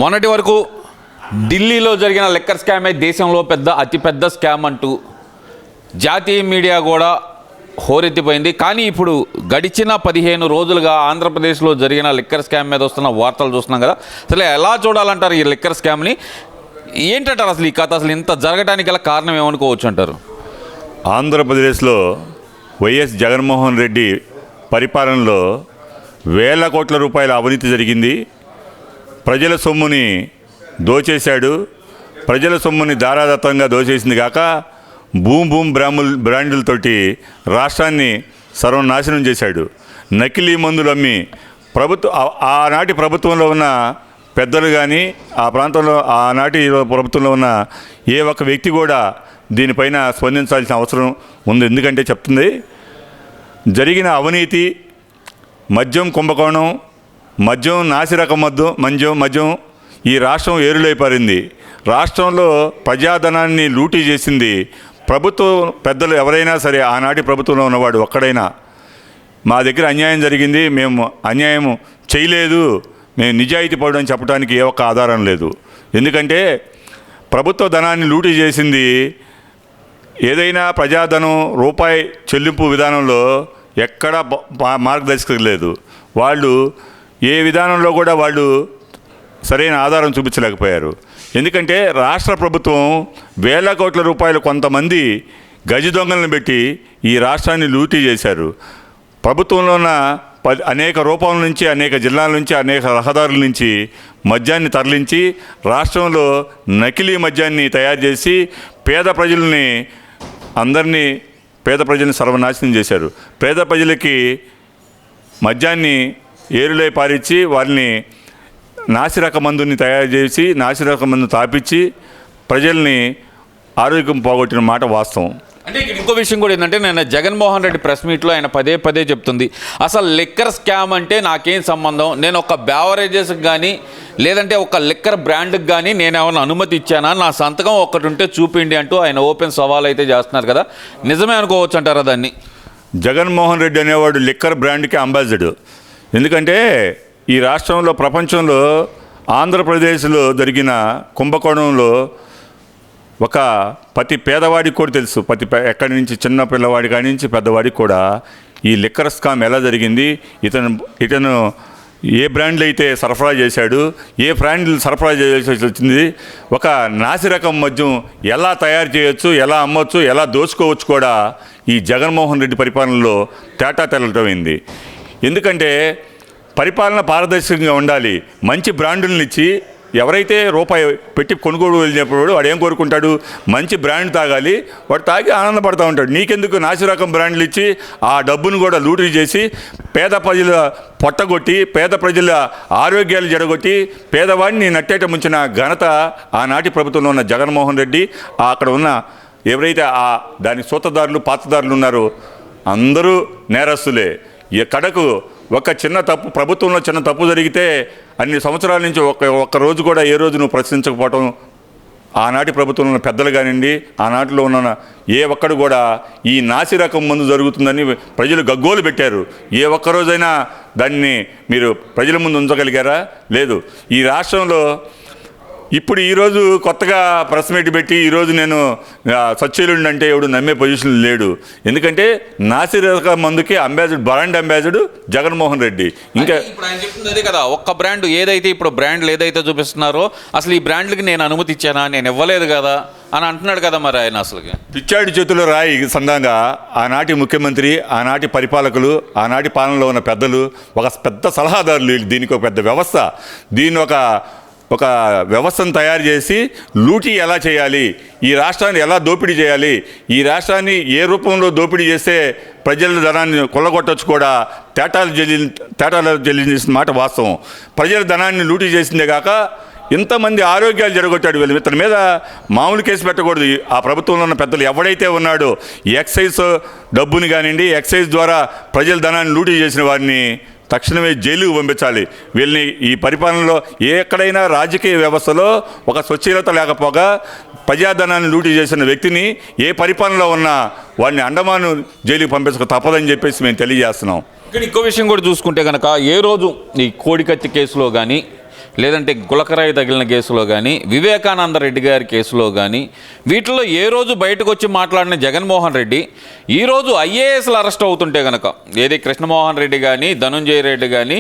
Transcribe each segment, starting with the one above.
మొన్నటి వరకు ఢిల్లీలో జరిగిన లిక్కర్ స్కామే దేశంలో అతిపెద్ద స్కామ్ అంటూ జాతీయ మీడియా కూడా హోరెత్తిపోయింది. కానీ ఇప్పుడు గడిచిన 15 రోజులుగా ఆంధ్రప్రదేశ్లో జరిగిన లిక్కర్ స్కామ్ మీద వస్తున్న వార్తలు చూస్తున్నాం కదా. అసలు ఎలా చూడాలంటారు ఈ లిక్కర్ స్కామ్ని? ఏంటంటారు అసలు ఈ కథ? అసలు ఇంత జరగడానికి గల కారణం ఏమనుకోవచ్చు అంటారు? ఆంధ్రప్రదేశ్లో వైఎస్ జగన్మోహన్ రెడ్డి పరిపాలనలో వేల కోట్ల రూపాయల అవినీతి జరిగింది. ప్రజల సొమ్ముని దోచేశాడు. ప్రజల సొమ్ముని దారాదత్తంగా దోచేసింది కాక బూమ్ బ్రాండులతోటి రాష్ట్రాన్ని సర్వనాశనం చేశాడు. నకిలీ మందులు అమ్మి ఆనాటి ప్రభుత్వంలో ఉన్న పెద్దలు కానీ ఆ ప్రాంతంలో ఆనాటి ప్రభుత్వంలో ఉన్న ఏ ఒక్క వ్యక్తి కూడా దీనిపైన స్పందించాల్సిన అవసరం ఉంది. ఎందుకంటే చెప్తుంది, జరిగిన అవినీతి, మద్యం కుంభకోణం, మద్యం నాసిరకం మద్యం ఈ రాష్ట్రం ఏరులైపారింది. రాష్ట్రంలో ప్రజాధనాన్ని లూటీ చేసింది ప్రభుత్వం. పెద్దలు ఎవరైనా సరే, ఆనాటి ప్రభుత్వంలో ఉన్నవాడు ఒక్కడైనా మా దగ్గర అన్యాయం జరిగింది, మేము అన్యాయం చేయలేదు, మేము నిజాయితీ పడని చెప్పడానికి ఏ ఒక్క ఆధారం లేదు. ఎందుకంటే ప్రభుత్వ ధనాన్ని లూటీ చేసింది. ఏదైనా ప్రజాధనం రూపాయి చెల్లింపు విధానంలో ఎక్కడ మార్గదర్శకత లేదు. వాళ్ళు ఏ విధానంలో కూడా వాళ్ళు సరైన ఆధారం చూపించలేకపోయారు. ఎందుకంటే రాష్ట్ర ప్రభుత్వం వేల కోట్ల రూపాయలు కొంతమంది గజ దొంగలను పెట్టి ఈ రాష్ట్రాన్ని లూటీ చేశారు. ప్రభుత్వంలో ఉన్న అనేక రూపాల నుంచి, అనేక జిల్లాల నుంచి, అనేక రహదారుల నుంచి మద్యాన్ని తరలించి రాష్ట్రంలో నకిలీ మద్యాన్ని తయారు చేసి పేద ప్రజల్ని సర్వనాశనం చేశారు. పేద ప్రజలకి మద్యాన్ని ఏరులై పారించి వారిని నాసిరక మందుని తయారు చేసి నాసిరక మందు తాపించి ప్రజల్ని ఆరోగ్యం పోగొట్టిన మాట వాస్తవం. అంటే ఇక్కడ ఇంకో విషయం కూడా ఏంటంటే, నేను జగన్మోహన్ రెడ్డి ప్రెస్ మీట్లో ఆయన పదే చెప్తుంది, అసలు లిక్కర్ స్కామ్ అంటే నాకేం సంబంధం, నేను ఒక బ్యావరేజెస్కి కానీ లేదంటే ఒక లిక్కర్ బ్రాండ్కి కానీ నేను ఏమైనా అనుమతి ఇచ్చానా, నా సంతకం ఒక్కటి ఉంటే చూపిండి అంటూ ఆయన ఓపెన్ సవాల్ అయితే చేస్తున్నారు కదా. నిజమే అనుకోవచ్చు అంటారా దాన్ని? జగన్మోహన్ రెడ్డి అనేవాడు లిక్కర్ బ్రాండ్కి అంబాసిడర్. ఎందుకంటే ఈ రాష్ట్రంలో, ప్రపంచంలో, ఆంధ్రప్రదేశ్లో జరిగిన కుంభకోణంలో ప్రతి పేదవాడికి కూడా తెలుసు. ఎక్కడి నుంచి చిన్న పిల్లవాడి కాడి నుంచి పెద్దవాడికి కూడా ఈ లిక్కర్ స్కామ్ ఎలా జరిగింది, ఇతను ఏ బ్రాండ్లు అయితే సరఫరా చేశాడు, ఏ బ్రాండ్లు సరఫరా చేయాల్సి వచ్చింది, ఒక నాసిరకం మద్యం ఎలా తయారు చేయొచ్చు, ఎలా అమ్మొచ్చు, ఎలా దోచుకోవచ్చు కూడా ఈ జగన్మోహన్ రెడ్డి పరిపాలనలో తేటా తెల్లటమైంది. ఎందుకంటే పరిపాలన పారదర్శకంగా ఉండాలి. మంచి బ్రాండులను ఇచ్చి ఎవరైతే రూపాయి పెట్టి కొనుగోలు వెళ్ళినప్పుడు వాడు ఏం కోరుకుంటాడు, మంచి బ్రాండ్ తాగాలి, వాడు తాగి ఆనందపడుతూ ఉంటాడు. నీకెందుకు నాసిరకం బ్రాండ్లు ఇచ్చి ఆ డబ్బును కూడా లూటీ చేసి పేద ప్రజల పొట్టగొట్టి, పేద ప్రజల ఆరోగ్యాలు జడగొట్టి, పేదవాడిని నట్టేట ముంచిన ఘనత ఆనాటి ప్రభుత్వంలో ఉన్న జగన్మోహన్ రెడ్డి, అక్కడ ఉన్న ఎవరైతే దాని సూత్రధారులు, పాత్రధారులు ఉన్నారో అందరూ నేరస్తులే. కడకు ఒక చిన్న తప్పు, ప్రభుత్వంలో చిన్న తప్పు జరిగితే అన్ని సంవత్సరాల నుంచి ఒక్క రోజు కూడా ఏ రోజు నువ్వు ప్రశ్నించకపోవటం ఆనాటి ప్రభుత్వంలో ఉన్న పెద్దలు కానివ్వండి, ఆనాటిలో ఉన్న ఏ ఒక్కడు కూడా ఈ నాసిరకం మందు జరుగుతుందని ప్రజలు గగ్గోలు పెట్టారు. ఏ ఒక్కరోజైనా దాన్ని మీరు ప్రజల ముందు ఉంచగలిగారా? లేదు. ఈ రాష్ట్రంలో ఇప్పుడు ఈరోజు కొత్తగా ప్రెస్ మీట్ పెట్టి ఈరోజు నేను సచ్యులుండి అంటే ఎవడు నమ్మే పొజిషన్ లేడు. ఎందుకంటే నాసిరక మందుకి బ్రాండ్ అంబాసిడర్ జగన్మోహన్ రెడ్డి. ఇంకా ఇప్పుడు ఆయన చెప్తుంది అదే కదా, ఒక్క బ్రాండ్ ఏదైతే ఇప్పుడు బ్రాండ్లు ఏదైతే చూపిస్తున్నారో అసలు ఈ బ్రాండ్లకి నేను అనుమతి ఇచ్చానా, నేను ఇవ్వలేదు కదా అని అంటున్నాడు కదా. మరి ఆయన అసలుకి పిచ్చాడి చేతుల్లో రాయి సందంగా ఆనాటి ముఖ్యమంత్రి, ఆనాటి పరిపాలకులు, ఆనాటి పాలనలో ఉన్న పెద్దలు, ఒక పెద్ద సలహాదారులు, దీనికి ఒక పెద్ద వ్యవస్థ, దీన్ని ఒక వ్యవస్థను తయారు చేసి లూటీ ఎలా చేయాలి, ఈ రాష్ట్రాన్ని ఎలా దోపిడీ చేయాలి, ఈ రాష్ట్రాన్ని ఏ రూపంలో దోపిడీ చేస్తే ప్రజల ధనాన్ని కొల్లగొట్టచ్చు కూడా తేటాలు చెల్లించిన మాట వాస్తవం. ప్రజల ధనాన్ని లూటీ చేసిందే కాక ఇంతమంది ఆరోగ్యాలు జరగొట్టాడు. ఇతని మీద మామూలు కేసు పెట్టకూడదు. ఆ ప్రభుత్వంలో ఉన్న పెద్దలు ఎవడైతే ఉన్నాడో ఎక్సైజ్ డబ్బుని కానివ్వండి, ఎక్సైజ్ ద్వారా ప్రజల ధనాన్ని లూటీ చేసిన వారిని తక్షణమే జైలుకు పంపించాలి. వీళ్ళని ఈ పరిపాలనలో ఎక్కడైనా రాజకీయ వ్యవస్థలో ఒక స్వచ్ఛీలత లేకపోగా ప్రజాధనాన్ని లూటీ చేసిన వ్యక్తిని ఏ పరిపాలనలో ఉన్నా వాడిని అండమాను జైలుకి పంపించక తప్పదని చెప్పేసి మేము తెలియజేస్తున్నాం. ఇక్కడ ఇంకో విషయం కూడా చూసుకుంటే కనుక, ఏ రోజు ఈ కోడికత్తి కేసులో కానీ లేదంటే గులకరాయి తగిలిన కేసులో కానీ వివేకానంద రెడ్డి గారి కేసులో కానీ వీటిలో ఏ రోజు బయటకు వచ్చి మాట్లాడిన జగన్మోహన్ రెడ్డి ఈరోజు ఐఏఎస్లు అరెస్ట్ అవుతుంటే కనుక ఏది కృష్ణమోహన్ రెడ్డి కానీ ధనుంజయ రెడ్డి కానీ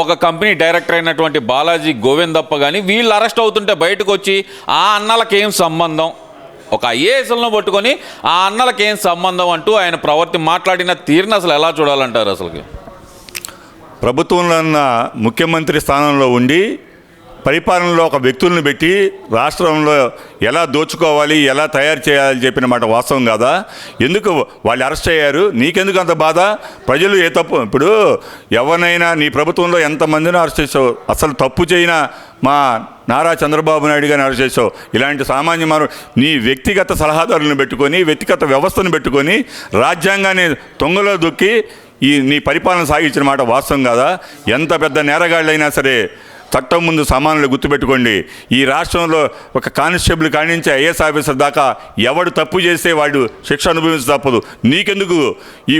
ఒక కంపెనీ డైరెక్టర్ అయినటువంటి బాలాజీ గోవిందప్ప కానీ వీళ్ళు అరెస్ట్ అవుతుంటే బయటకు వచ్చి ఆ అన్నలకేం సంబంధం, ఒక ఐఏఎస్లను పట్టుకొని ఆ అన్నలకేం సంబంధం అంటూ ఆయన ప్రవర్తి మాట్లాడిన తీరుని అసలు ఎలా చూడాలంటారు? అసలుకి ప్రభుత్వంలో ఉన్న ముఖ్యమంత్రి స్థానంలో ఉండి పరిపాలనలో ఒక వ్యక్తులను పెట్టి రాష్ట్రంలో ఎలా దోచుకోవాలి, ఎలా తయారు చేయాలని చెప్పిన మాట వాస్తవం కాదా? ఎందుకు వాళ్ళు అరెస్ట్ అయ్యారు? నీకెందుకు అంత బాధ? ప్రజలు ఏ తప్పు, ఇప్పుడు ఎవరినైనా నీ ప్రభుత్వంలో ఎంతమందిని అరెస్ట్ చేసావు? అసలు తప్పు చేయన మా నారా చంద్రబాబు నాయుడు గారిని అరెస్ట్ చేసావు. ఇలాంటి సామాన్య నీ వ్యక్తిగత సలహాదారులను పెట్టుకొని, వ్యక్తిగత వ్యవస్థను పెట్టుకొని రాజ్యాంగాన్ని తొంగలో దొక్కి నీ పరిపాలన సాగించిన మాట వాస్తవం కాదా? ఎంత పెద్ద నేరగాళ్ళైనా సరే చట్టం ముందు సమానులు గుర్తుపెట్టుకోండి. ఈ రాష్ట్రంలో ఒక కానిస్టేబుల్ కానించి ఐఏఎస్ ఆఫీసర్ దాకా ఎవడు తప్పు చేస్తే వాడు శిక్ష అనుభవించ తప్పదు. నీకెందుకు ఈ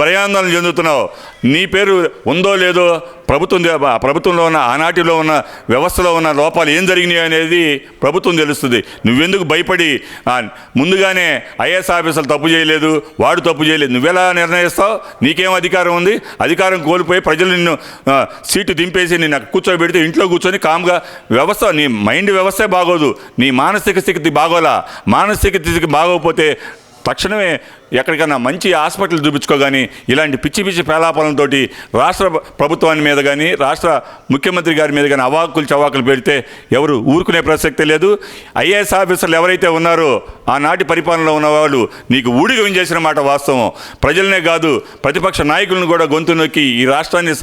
భయాందోళన చెందుతున్నావు? నీ పేరు ఉందో లేదో ప్రభుత్వంలో ఉన్న ఆనాటిలో ఉన్న వ్యవస్థలో ఉన్న లోపాలు ఏం జరిగినాయి అనేది ప్రభుత్వం తెలుస్తుంది. నువ్వెందుకు భయపడి ముందుగానే ఐఏఎస్ ఆఫీసర్లు తప్పు చేయలేదు, వాడు తప్పు చేయలేదు, నువ్వెలా నిర్ణయిస్తావు? నీకేం అధికారం ఉంది? అధికారం కోల్పోయి ప్రజలు నిన్ను సీటు దింపేసి నిన్ను కూర్చోబెడితే ఇంట్లో కూర్చొని కామ్గా వ్యవస్థ, నీ మైండ్ వ్యవస్థే బాగోదు, నీ మానసిక స్థితి బాగోలా. మానసిక స్థితికి బాగోకపోతే తక్షణమే ఎక్కడికైనా మంచి హాస్పిటల్ చూపించుకోగాని ఇలాంటి పిచ్చి పిచ్చి ప్రలాపాలతో రాష్ట్ర ప్రభుత్వాన్ని మీద కానీ రాష్ట్ర ముఖ్యమంత్రి గారి మీద కానీ అవాకులు చవాకులు పెడితే ఎవరు ఊరుకునే ప్రసక్తే లేదు. ఐఏఎస్ ఆఫీసర్లు ఎవరైతే ఉన్నారో ఆనాటి పరిపాలనలో ఉన్నవాళ్ళు నీకు ఊడిగం చేసిన మాట వాస్తవం. ప్రజలనే కాదు ప్రతిపక్ష నాయకులను కూడా గొంతు నొక్కి ఈ రాష్ట్రాన్ని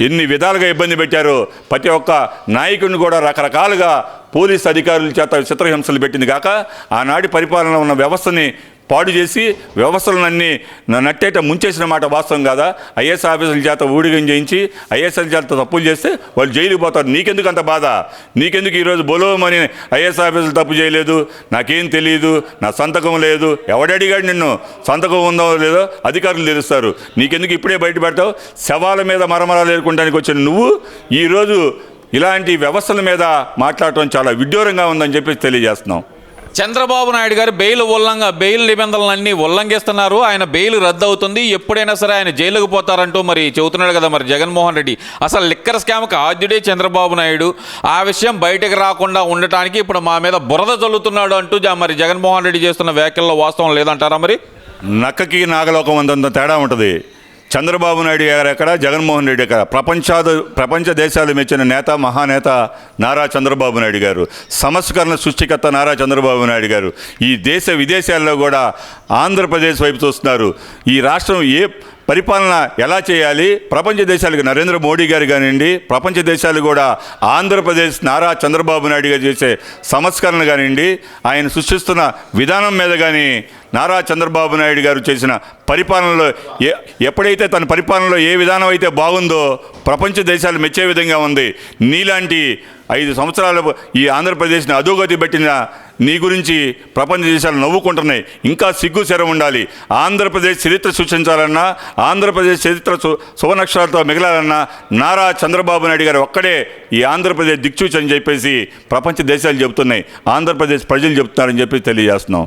ఎన్ని విధాలుగా ఇబ్బంది పెట్టారో, ప్రతి ఒక్క నాయకుడిని కూడా రకరకాలుగా పోలీసు అధికారుల చేత చిత్రహింసలు పెట్టింది కాక ఆనాటి పరిపాలన ఉన్న వ్యవస్థని పాడు చేసి వ్యవస్థలన్నీ నట్టేట ముంచేసిన మాట వాస్తవం కాదా? ఐఏఎస్ ఆఫీసర్ల చేత ఊడిగం చేయించి ఐఏఎస్ల చేత తప్పులు చేస్తే వాళ్ళు జైలుకి పోతారు. నీకెందుకు అంత బాధ? నీకెందుకు ఈరోజు బొలోమని ఐఏఎస్ ఆఫీసర్లు తప్పు చేయలేదు, నాకేం తెలియదు, నా సంతకం లేదు, ఎవడడిగాడు నిన్ను? సంతకం ఉందో లేదో అధికారులు తెలుస్తారు. నీకెందుకు ఇప్పుడే బయటపెడతావు? శవాల మీద మరమరాలు ఏరుకోవడానికి వచ్చిన నువ్వు ఈరోజు ఇలాంటి వ్యవస్థల మీద మాట్లాడటం చాలా విడ్డూరంగా ఉందని చెప్పి తెలియజేస్తున్నాం. చంద్రబాబు నాయుడు గారు బెయిల్ నిబంధనలన్నీ ఉల్లంఘిస్తున్నారు, ఆయన బెయిల్ రద్దు అవుతుంది, ఎప్పుడైనా సరే ఆయన జైలుకు పోతారంటూ మరి చెబుతున్నాడు కదా మరి జగన్మోహన్ రెడ్డి. అసలు లిక్కర్ స్కామ్కి ఆద్యుడే చంద్రబాబు నాయుడు. ఆ విషయం బయటకు రాకుండా ఉండటానికి ఇప్పుడు మా మీద బురద చల్లుతున్నాడు అంటూ మరి జగన్మోహన్ రెడ్డి చేస్తున్న వ్యాఖ్యల్లో వాస్తవం లేదంటారా? మరి నక్కకి నాగలోకం అంతంత తేడా ఉంటుంది. చంద్రబాబు నాయుడు గారు ఎక్కడ, జగన్మోహన్ రెడ్డి ఎక్కడ? ప్రపంచ దేశాలు మెచ్చిన నేత, మహానేత నారా చంద్రబాబు నాయుడు గారు, సంస్కరణ సృష్టికర్త నారా చంద్రబాబు నాయుడు గారు ఈ దేశ విదేశాల్లో కూడా ఆంధ్రప్రదేశ్ వైపు చూస్తున్నారు. ఈ రాష్ట్రం ఏ పరిపాలన ఎలా చేయాలి, ప్రపంచ దేశాలకు నరేంద్ర మోడీ గారు కానివ్వండి, ప్రపంచ దేశాలు కూడా ఆంధ్రప్రదేశ్ నారా చంద్రబాబు నాయుడు గారు చేసే సంస్కరణ కానివ్వండి, ఆయన సృష్టిస్తున్న విధానం మీద కానీ నారా చంద్రబాబు నాయుడు గారు చేసిన పరిపాలనలో ఎప్పుడైతే తన పరిపాలనలో ఏ విధానం అయితే బాగుందో ప్రపంచ దేశాలు మెచ్చే విధంగా ఉంది. నీలాంటి 5 సంవత్సరాలు ఈ ఆంధ్రప్రదేశ్ని అధోగతి పెట్టిన నీ గురించి ప్రపంచ దేశాలు నవ్వుకుంటున్నాయి. ఇంకా సిగ్గు శరం ఉండాలి. ఆంధ్రప్రదేశ్ చరిత్ర సృష్టించాలన్నా, ఆంధ్రప్రదేశ్ చరిత్ర సువర్ణాక్షరాలతో మిగలాలన్నా నారా చంద్రబాబు నాయుడు గారు ఒక్కడే ఈ ఆంధ్రప్రదేశ్ దిక్సూచి అని చెప్పేసి ప్రపంచ దేశాలు చెబుతున్నాయి, ఆంధ్రప్రదేశ్ ప్రజలు చెబుతున్నారని చెప్పి తెలియజేస్తున్నాం.